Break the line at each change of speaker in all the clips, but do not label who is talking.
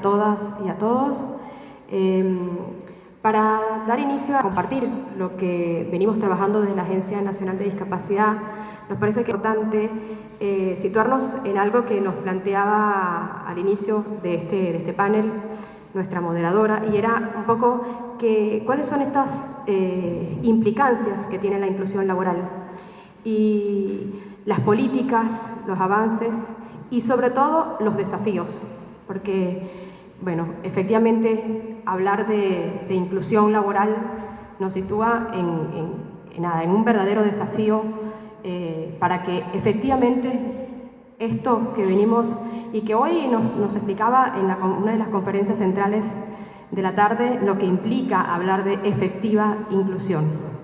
todas y a todos. Para dar inicio a compartir lo que venimos trabajando desde la Agencia Nacional de Discapacidad, nos parece que es importante situarnos en algo que nos planteaba al inicio de este panel nuestra moderadora, y era un poco cuáles son estas implicancias que tiene la inclusión laboral y las políticas, los avances y sobre todo los desafíos, porque bueno, efectivamente hablar de inclusión laboral nos sitúa en un verdadero desafío para que efectivamente esto que venimos y que hoy nos explicaba en una de las conferencias centrales de la tarde, lo que implica hablar de efectiva inclusión.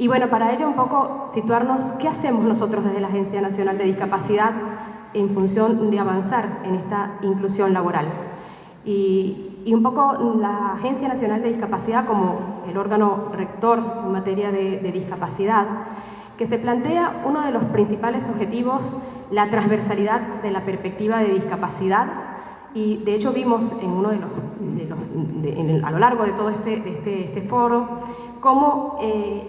Y bueno, para ello un poco situarnos qué hacemos nosotros desde la Agencia Nacional de Discapacidad en función de avanzar en esta inclusión laboral. Y un poco la Agencia Nacional de Discapacidad como el órgano rector en materia de discapacidad, que se plantea uno de los principales objetivos, la transversalidad de la perspectiva de discapacidad, y de hecho vimos en uno a lo largo de todo este foro cómo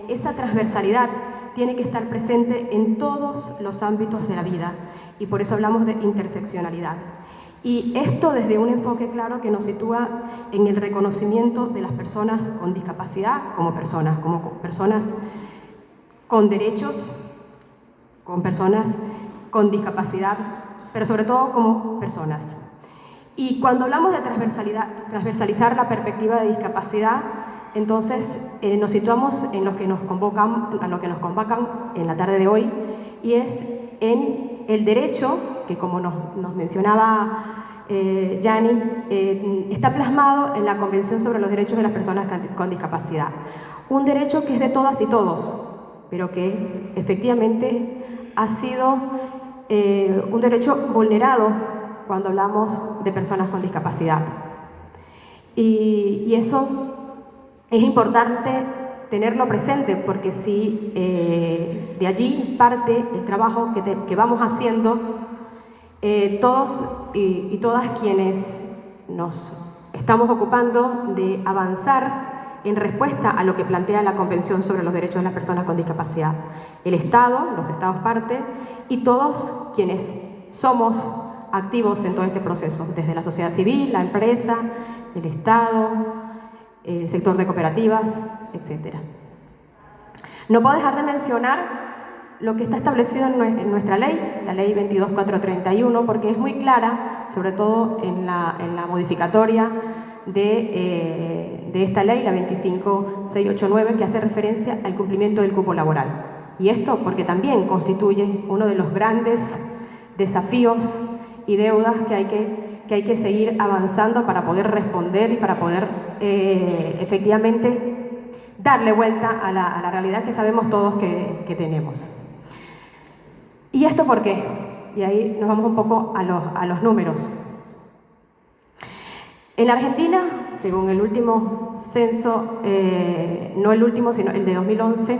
esa transversalidad tiene que estar presente en todos los ámbitos de la vida, y por eso hablamos de interseccionalidad. Y esto desde un enfoque claro que nos sitúa en el reconocimiento de las personas con discapacidad como personas con derechos, con personas con discapacidad, pero sobre todo como personas. Y cuando hablamos de transversalizar la perspectiva de discapacidad, entonces nos situamos en lo que nos convocan en la tarde de hoy, y es en el derecho que, como nos mencionaba Yani, está plasmado en la Convención sobre los Derechos de las Personas con Discapacidad. Un derecho que es de todas y todos, pero que efectivamente ha sido un derecho vulnerado cuando hablamos de personas con discapacidad. Y eso es importante tenerlo presente, porque si de allí parte el trabajo que vamos haciendo todos y todas quienes nos estamos ocupando de avanzar en respuesta a lo que plantea la Convención sobre los Derechos de las Personas con Discapacidad. El Estado, los Estados parte, y todos quienes somos activos en todo este proceso, desde la sociedad civil, la empresa, el Estado, el sector de cooperativas, etc. No puedo dejar de mencionar lo que está establecido en nuestra ley, la ley 22.431, porque es muy clara, sobre todo en la modificatoria de esta ley, la 25.689, que hace referencia al cumplimiento del cupo laboral. Y esto porque también constituye uno de los grandes desafíos y deudas que hay que seguir avanzando para poder responder y para poder efectivamente darle vuelta a la realidad que sabemos todos que tenemos. ¿Y esto por qué? Y ahí nos vamos un poco a los números. En la Argentina, según el último censo, no el último, sino el de 2011,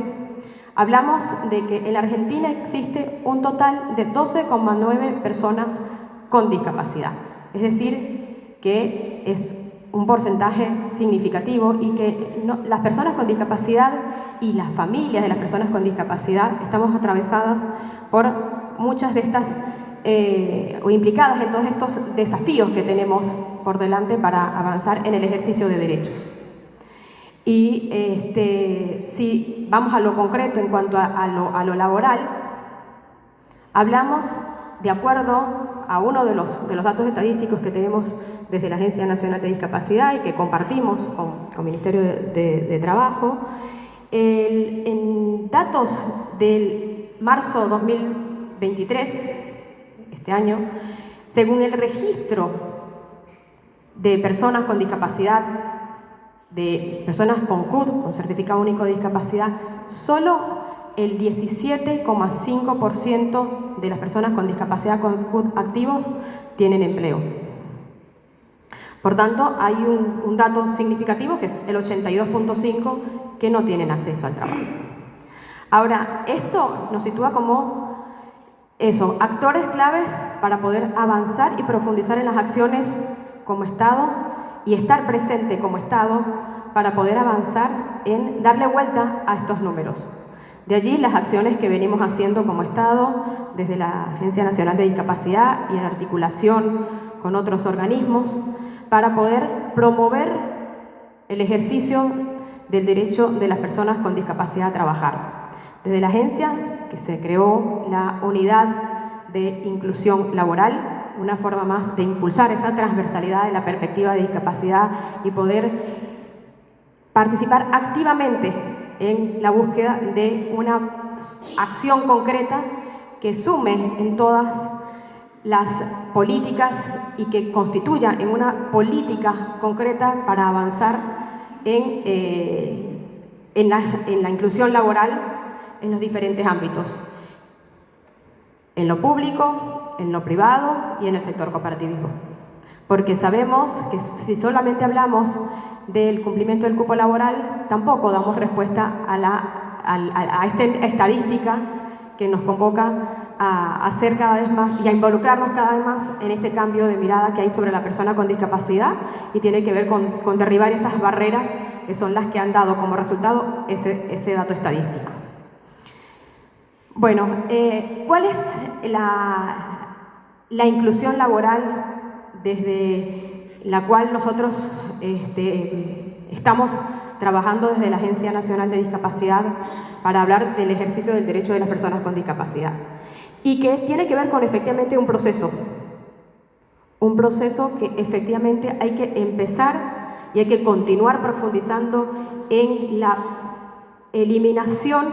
hablamos de que en la Argentina existe un total de 12,9 personas con discapacidad. Es decir, que es un porcentaje significativo, y que las personas con discapacidad y las familias de las personas con discapacidad estamos atravesadas por muchas de estas o implicadas en todos estos desafíos que tenemos por delante para avanzar en el ejercicio de derechos. Y si vamos a lo concreto en cuanto a lo laboral, hablamos, de acuerdo a uno de los datos estadísticos que tenemos desde la Agencia Nacional de Discapacidad y que compartimos con el Ministerio de Trabajo, en datos del marzo 2023, este año, según el registro de personas con discapacidad, de personas con CUD, con Certificado Único de Discapacidad, solo el 17,5% de las personas con discapacidad con CUD activos tienen empleo. Por tanto, hay un dato significativo, que es el 82,5%, que no tienen acceso al trabajo. Ahora, esto nos sitúa como actores claves para poder avanzar y profundizar en las acciones como Estado y estar presente como Estado para poder avanzar en darle vuelta a estos números. De allí las acciones que venimos haciendo como Estado, desde la Agencia Nacional de Discapacidad y en articulación con otros organismos, para poder promover el ejercicio del derecho de las personas con discapacidad a trabajar. Desde la agencia que se creó la unidad de inclusión laboral, una forma más de impulsar esa transversalidad de la perspectiva de discapacidad y poder participar activamente en la búsqueda de una acción concreta que sume en todas las políticas y que constituya en una política concreta para avanzar en la inclusión laboral en los diferentes ámbitos, en lo público, en lo privado y en el sector cooperativismo. Porque sabemos que si solamente hablamos del cumplimiento del cupo laboral, tampoco damos respuesta a esta estadística que nos convoca a hacer cada vez más y a involucrarnos cada vez más en este cambio de mirada que hay sobre la persona con discapacidad y tiene que ver con derribar esas barreras que son las que han dado como resultado ese dato estadístico. Bueno, ¿cuál es la inclusión laboral desde la cual nosotros estamos trabajando desde la Agencia Nacional de Discapacidad para hablar del ejercicio del derecho de las personas con discapacidad? Y que tiene que ver con efectivamente un proceso que efectivamente hay que empezar y hay que continuar profundizando en la eliminación,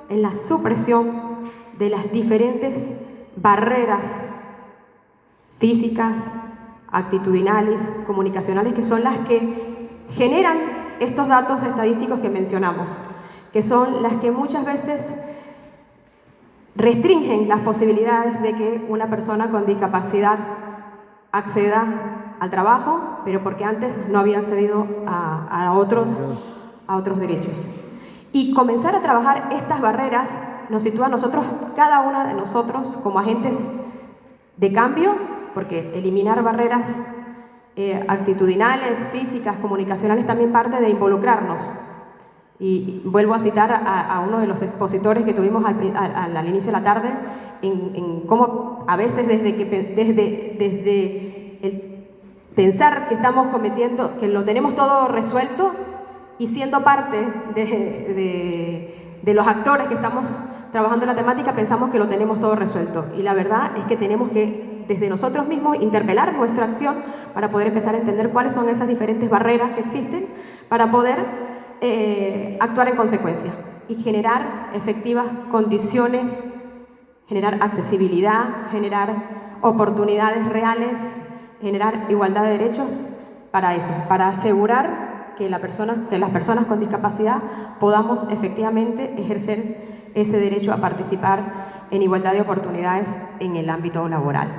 en la supresión de las diferentes barreras físicas, actitudinales, comunicacionales, que son las que generan estos datos estadísticos que mencionamos, que son las que muchas veces restringen las posibilidades de que una persona con discapacidad acceda al trabajo, pero porque antes no había accedido a otros derechos. Y comenzar a trabajar estas barreras nos sitúa a nosotros, cada una de nosotros, como agentes de cambio, porque eliminar barreras actitudinales, físicas, comunicacionales también parte de involucrarnos. Y vuelvo a citar a uno de los expositores que tuvimos al inicio de la tarde, en cómo a veces desde el pensar que estamos cometiendo, que lo tenemos todo resuelto, y siendo parte de los actores que estamos trabajando en la temática, pensamos que lo tenemos todo resuelto. Y la verdad es que tenemos que, desde nosotros mismos, interpelar nuestra acción para poder empezar a entender cuáles son esas diferentes barreras que existen para poder actuar en consecuencia y generar efectivas condiciones, generar accesibilidad, generar oportunidades reales, generar igualdad de derechos para eso, para asegurar que las personas con discapacidad podamos efectivamente ejercer ese derecho a participar en igualdad de oportunidades en el ámbito laboral.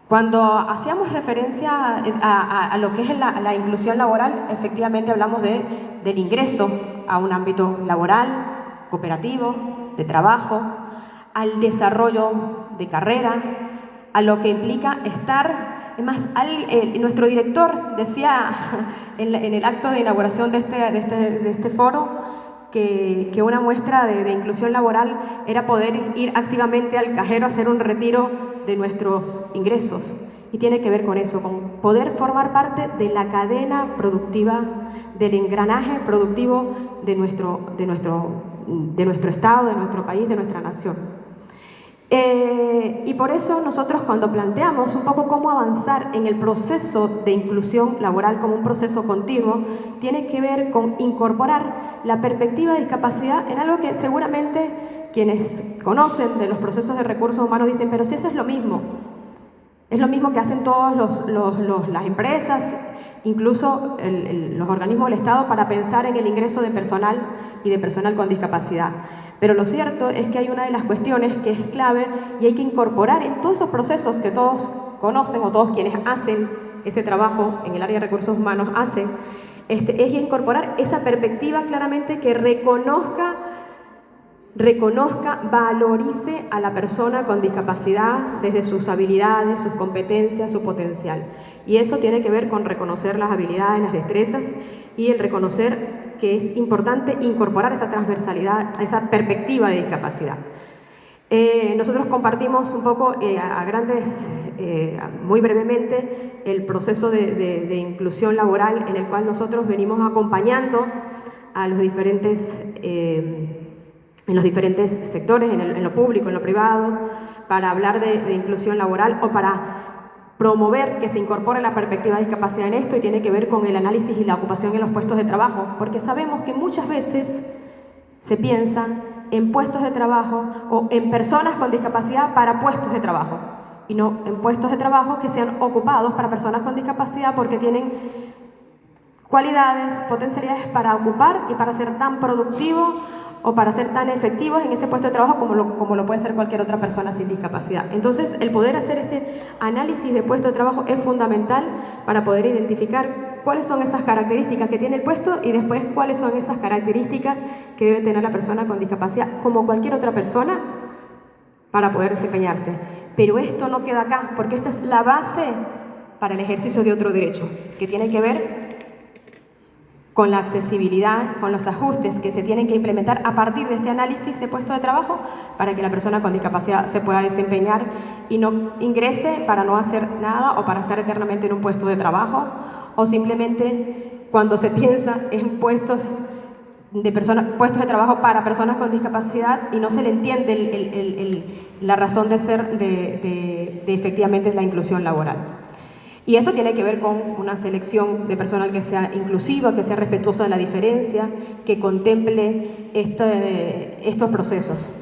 Cuando hacíamos referencia a lo que es la inclusión laboral, efectivamente hablamos del ingreso a un ámbito laboral, cooperativo, de trabajo, al desarrollo de carrera, a lo que implica estar. Es más, nuestro director decía en el acto de inauguración de este foro que una muestra de inclusión laboral era poder ir activamente al cajero a hacer un retiro de nuestros ingresos. Y tiene que ver con eso, con poder formar parte de la cadena productiva, del engranaje productivo de nuestro Estado, de nuestro país, de nuestra nación. Y por eso nosotros, cuando planteamos un poco cómo avanzar en el proceso de inclusión laboral como un proceso continuo, tiene que ver con incorporar la perspectiva de discapacidad en algo que seguramente quienes conocen de los procesos de recursos humanos dicen, pero si eso es lo mismo que hacen todas las empresas, incluso los organismos del Estado, para pensar en el ingreso de personal y de personal con discapacidad. Pero lo cierto es que hay una de las cuestiones que es clave y hay que incorporar en todos esos procesos que todos conocen o todos quienes hacen ese trabajo en el área de recursos humanos hacen, es incorporar esa perspectiva claramente que reconozca reconozca, valorice a la persona con discapacidad desde sus habilidades, sus competencias, su potencial. Y eso tiene que ver con reconocer las habilidades, las destrezas y el reconocer que es importante incorporar esa transversalidad, esa perspectiva de discapacidad. Nosotros compartimos un poco muy brevemente, el proceso de inclusión laboral en el cual nosotros venimos acompañando a los diferentes, en los diferentes sectores, en lo público, en lo privado, para hablar de inclusión laboral o para promover que se incorpore la perspectiva de discapacidad en esto, y tiene que ver con el análisis y la ocupación en los puestos de trabajo, porque sabemos que muchas veces se piensa en puestos de trabajo o en personas con discapacidad para puestos de trabajo, y no en puestos de trabajo que sean ocupados para personas con discapacidad porque tienen cualidades, potencialidades para ocupar y para ser tan productivo o para ser tan efectivos en ese puesto de trabajo como lo puede ser cualquier otra persona sin discapacidad. Entonces, el poder hacer este análisis de puesto de trabajo es fundamental para poder identificar cuáles son esas características que tiene el puesto y después cuáles son esas características que debe tener la persona con discapacidad, como cualquier otra persona, para poder desempeñarse. Pero esto no queda acá, porque esta es la base para el ejercicio de otro derecho, que tiene que ver con la accesibilidad, con los ajustes que se tienen que implementar a partir de este análisis de puesto de trabajo para que la persona con discapacidad se pueda desempeñar y no ingrese para no hacer nada o para estar eternamente en un puesto de trabajo, o simplemente cuando se piensa en puestos de trabajo para personas con discapacidad y no se le entiende la razón de ser de efectivamente la inclusión laboral. Y esto tiene que ver con una selección de personal que sea inclusiva, que sea respetuosa de la diferencia, que contemple estos procesos.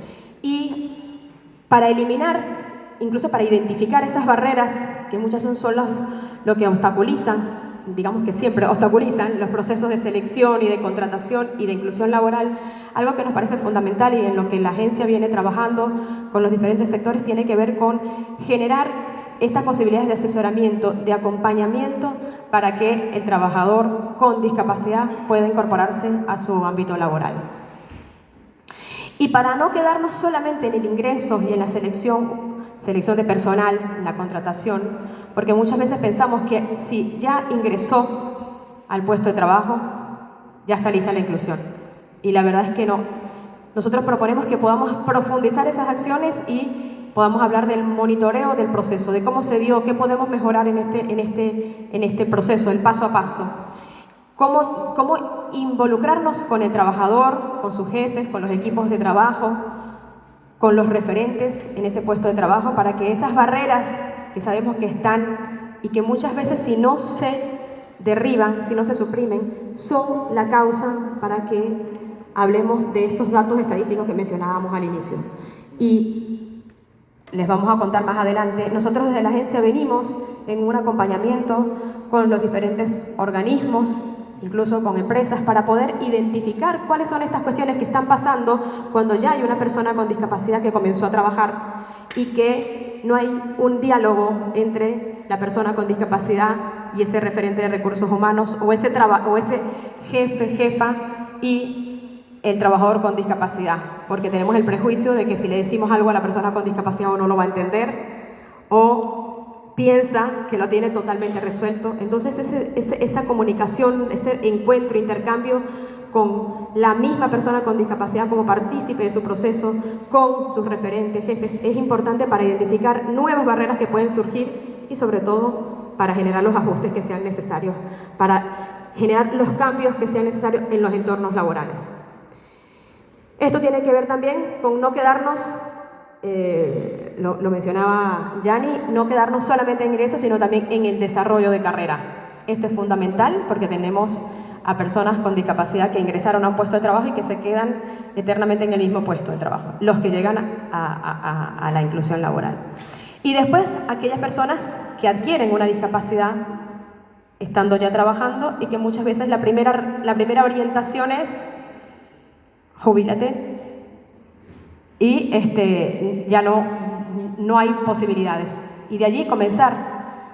Y para eliminar, incluso para identificar esas barreras, que muchas son lo que obstaculizan, digamos que siempre obstaculizan los procesos de selección y de contratación y de inclusión laboral, algo que nos parece fundamental y en lo que la agencia viene trabajando con los diferentes sectores tiene que ver con generar estas posibilidades de asesoramiento, de acompañamiento para que el trabajador con discapacidad pueda incorporarse a su ámbito laboral. Y para no quedarnos solamente en el ingreso y en la selección de personal, la contratación, porque muchas veces pensamos que si ya ingresó al puesto de trabajo, ya está lista la inclusión. Y la verdad es que no. Nosotros proponemos que podamos profundizar esas acciones y podamos hablar del monitoreo del proceso, de cómo se dio, qué podemos mejorar en este proceso, el paso a paso. Cómo involucrarnos con el trabajador, con sus jefes, con los equipos de trabajo, con los referentes en ese puesto de trabajo, para que esas barreras que sabemos que están y que muchas veces si no se derriban, si no se suprimen, son la causa para que hablemos de estos datos estadísticos que mencionábamos al inicio. Y les vamos a contar más adelante. Nosotros desde la agencia venimos en un acompañamiento con los diferentes organismos, incluso con empresas, para poder identificar cuáles son estas cuestiones que están pasando cuando ya hay una persona con discapacidad que comenzó a trabajar y que no hay un diálogo entre la persona con discapacidad y ese referente de recursos humanos o ese jefe, jefa y el trabajador con discapacidad, porque tenemos el prejuicio de que si le decimos algo a la persona con discapacidad o no lo va a entender o piensa que lo tiene totalmente resuelto. Entonces esa comunicación, ese encuentro, intercambio con la misma persona con discapacidad como partícipe de su proceso, con sus referentes, jefes, es importante para identificar nuevas barreras que pueden surgir y sobre todo para generar los ajustes que sean necesarios, para generar los cambios que sean necesarios en los entornos laborales. Esto tiene que ver también con no quedarnos, lo mencionaba Yani, no quedarnos solamente en ingresos, sino también en el desarrollo de carrera. Esto es fundamental porque tenemos a personas con discapacidad que ingresaron a un puesto de trabajo y que se quedan eternamente en el mismo puesto de trabajo, los que llegan a la inclusión laboral. Y después, aquellas personas que adquieren una discapacidad estando ya trabajando y que muchas veces la primera orientación es jubílate y ya no hay posibilidades. Y de allí comenzar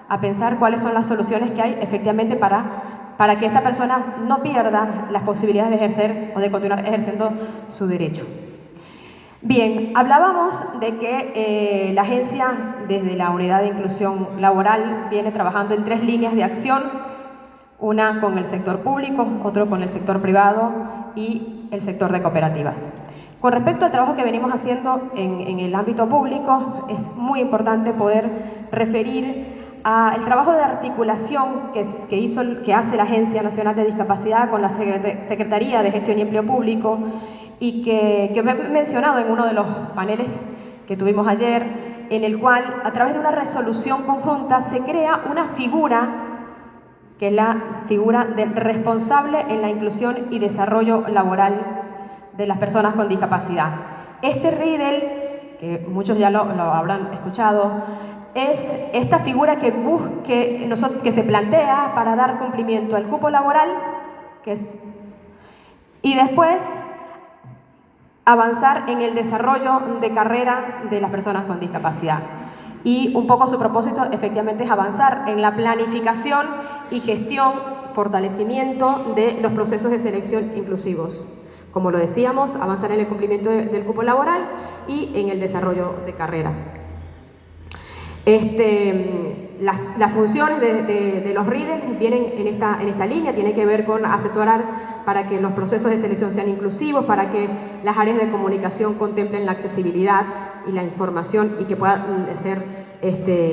a pensar cuáles son las soluciones que hay efectivamente para que esta persona no pierda las posibilidades de ejercer o de continuar ejerciendo su derecho. Bien, hablábamos de que la agencia, desde la Unidad de Inclusión Laboral, viene trabajando en 3 líneas de acción, una con el sector público, otro con el sector privado y el sector de cooperativas. Con respecto al trabajo que venimos haciendo en el ámbito público, es muy importante poder referir al trabajo de articulación que hace la Agencia Nacional de Discapacidad con la Secretaría de Gestión y Empleo Público, y que he mencionado en uno de los paneles que tuvimos ayer, en el cual, a través de una resolución conjunta, se crea una figura, que es la figura del responsable en la inclusión y desarrollo laboral de las personas con discapacidad. Este RIDEL, que muchos ya lo habrán escuchado, es esta figura que se plantea para dar cumplimiento al cupo laboral, y después avanzar en el desarrollo de carrera de las personas con discapacidad. Y un poco su propósito efectivamente es avanzar en la planificación y gestión, fortalecimiento de los procesos de selección inclusivos. Como lo decíamos, avanzar en el cumplimiento del cupo laboral y en el desarrollo de carrera. Las funciones de los RIDEL vienen en esta línea, tiene que ver con asesorar para que los procesos de selección sean inclusivos, para que las áreas de comunicación contemplen la accesibilidad y la información y que pueda ser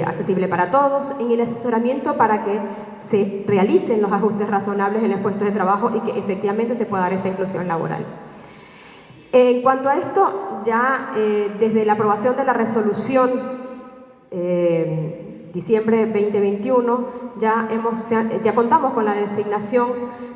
accesible para todos, en el asesoramiento para que se realicen los ajustes razonables en los puestos de trabajo y que efectivamente se pueda dar esta inclusión laboral. En cuanto a esto, ya desde la aprobación de la resolución diciembre 2021, ya contamos con la designación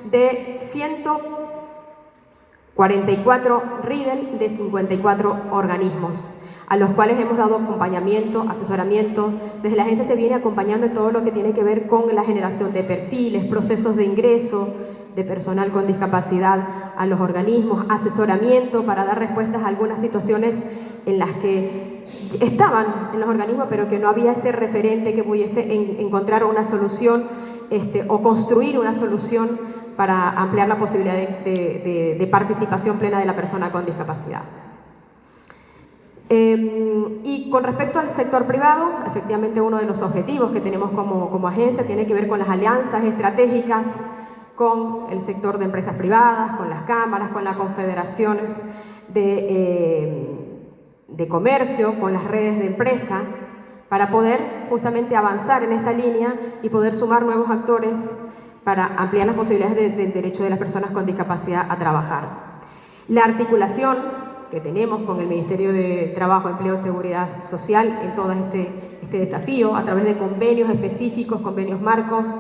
de 144 RIDEL de 54 organismos, a los cuales hemos dado acompañamiento, asesoramiento. Desde la agencia se viene acompañando en todo lo que tiene que ver con la generación de perfiles, procesos de ingreso de personal con discapacidad a los organismos, asesoramiento para dar respuestas a algunas situaciones en las que estaban en los organismos, pero que no había ese referente que pudiese encontrar una solución o construir una solución para ampliar la posibilidad de participación plena de la persona con discapacidad. Y con respecto al sector privado, efectivamente uno de los objetivos que tenemos como agencia tiene que ver con las alianzas estratégicas con el sector de empresas privadas, con las cámaras, con las confederaciones de comercio, con las redes de empresa, para poder justamente avanzar en esta línea y poder sumar nuevos actores para ampliar las posibilidades del derecho de las personas con discapacidad a trabajar. La articulación que tenemos con el Ministerio de Trabajo, Empleo y Seguridad Social en todo este desafío, a través de convenios específicos, convenios marcos,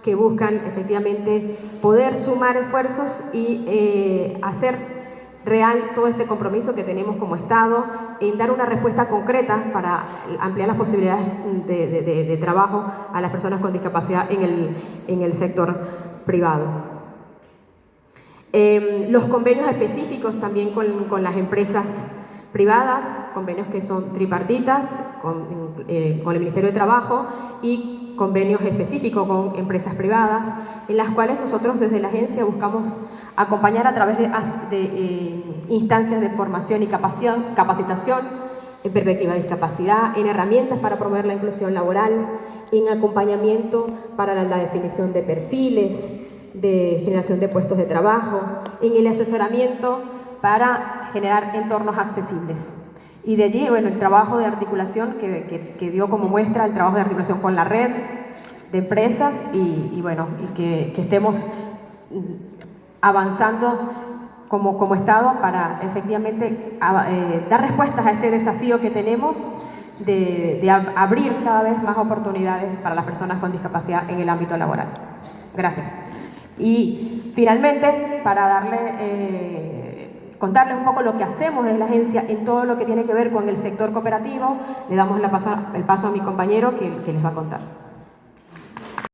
que buscan efectivamente poder sumar esfuerzos y hacer real todo este compromiso que tenemos como Estado en dar una respuesta concreta para ampliar las posibilidades de trabajo a las personas con discapacidad en el sector privado. Los convenios específicos también con las empresas privadas, convenios que son tripartitas con el Ministerio de Trabajo y convenios específicos con empresas privadas, en las cuales nosotros desde la agencia buscamos acompañar a través de instancias de formación y capacitación en perspectiva de discapacidad, en herramientas para promover la inclusión laboral, en acompañamiento para la definición de perfiles, de generación de puestos de trabajo, en el asesoramiento para generar entornos accesibles. Y de allí, bueno, el trabajo de articulación que dio como muestra el trabajo de articulación con la red de empresas y que estemos avanzando como Estado para efectivamente dar respuestas a este desafío que tenemos de abrir cada vez más oportunidades para las personas con discapacidad en el ámbito laboral. Gracias. Y finalmente, para contarles un poco lo que hacemos desde la agencia en todo lo que tiene que ver con el sector cooperativo, le damos el paso a mi compañero que les va a contar.